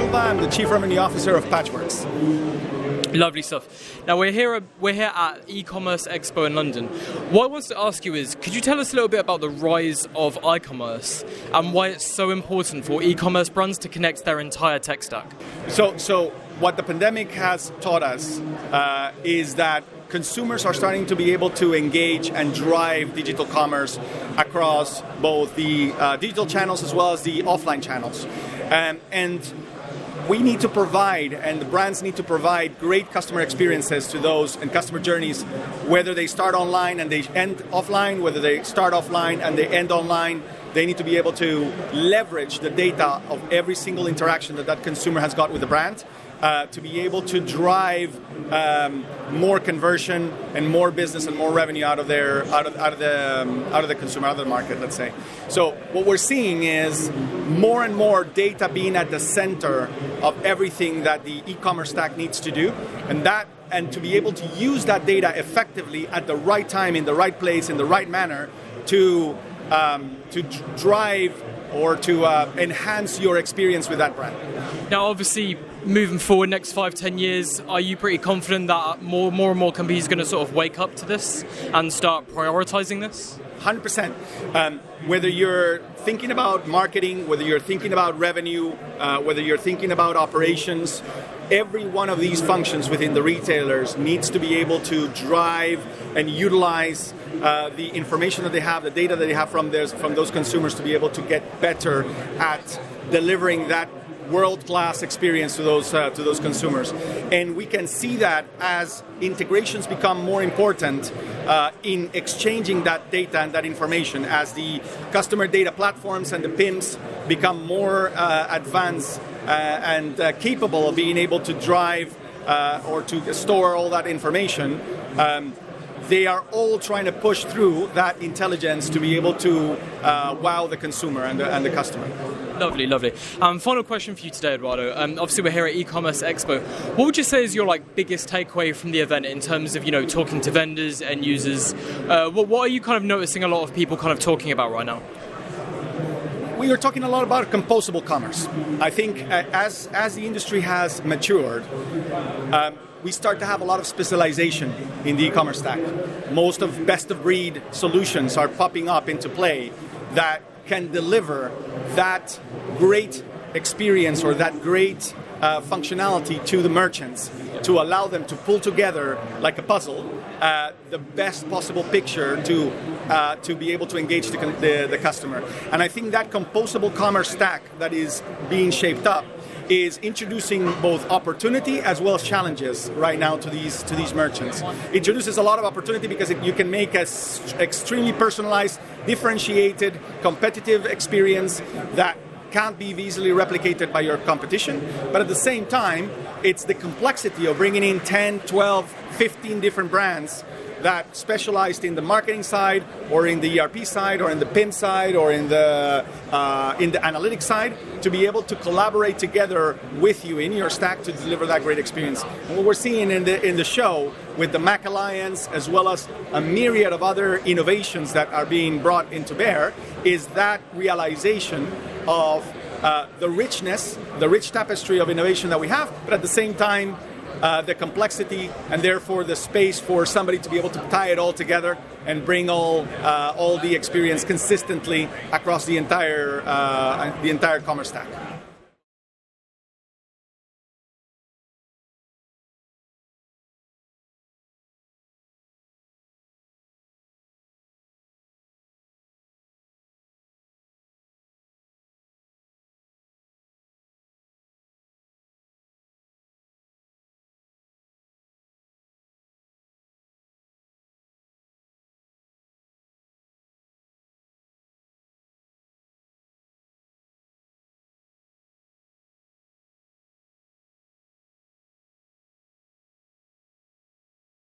Silva. I'm the Chief Revenue Officer of Patchworks. Lovely stuff. Now we're here at eCommerce Expo in London. What I want to ask you is, could you tell us a little bit about the rise of iCommerce and why it's so important for e-commerce brands to connect their entire tech stack? So what the pandemic has taught us is that consumers are starting to be able to engage and drive digital commerce across both the digital channels as well as the offline channels. And we need to provide, and the brands need to provide, great customer experiences to those and customer journeys, whether they start online and they end offline, whether they start offline and they end online. They need to be able to leverage the data of every single interaction that consumer has got with the brand to be able to drive more conversion and more business and more revenue out of the consumer, out of the market, let's say. So what we're seeing is more and more data being at the center of everything that the e-commerce stack needs to do, and to be able to use that data effectively at the right time, in the right place, in the right manner to drive or to enhance your experience with that brand. Now, obviously, moving forward next 5-10 years, are you pretty confident that more and more companies are going to sort of wake up to this and start prioritizing this? 100%. Whether you're thinking about marketing, whether you're thinking about revenue, whether you're thinking about operations, every one of these functions within the retailers needs to be able to drive and utilize the information that they have, the data that they have from those consumers, to be able to get better at delivering that world-class experience to those consumers. And we can see that as integrations become more important in exchanging that data and that information, as the customer data platforms and the PIMs become more advanced and capable of being able to drive or to store all that information. They are all trying to push through that intelligence to be able to wow the consumer and the customer. Lovely. Final question for you today, Edwardo. Obviously, we're here at eCommerce Expo. What would you say is your biggest takeaway from the event in terms of talking to vendors, end users? What are you kind of noticing a lot of people kind of talking about right now? We are talking a lot about composable commerce. I think as the industry has matured, we start to have a lot of specialization in the e-commerce stack. Most of best-of-breed solutions are popping up into play that can deliver that great experience or that great functionality to the merchants to allow them to pull together, like a puzzle, the best possible picture to be able to engage the customer. And I think that composable commerce stack that is being shaped up is introducing both opportunity as well as challenges right now to these merchants. It introduces a lot of opportunity because you can make an extremely personalized, differentiated, competitive experience that can't be easily replicated by your competition. But at the same time, it's the complexity of bringing in 10, 12, 15 different brands that specialized in the marketing side, or in the ERP side, or in the PIM side, or in the analytics side, to be able to collaborate together with you in your stack to deliver that great experience. And what we're seeing in the show with the Mac Alliance, as well as a myriad of other innovations that are being brought into bear, is that realization of the richness, the rich tapestry of innovation that we have, but at the same time, the complexity, and therefore the space for somebody to be able to tie it all together and bring all the experience consistently across the entire commerce stack.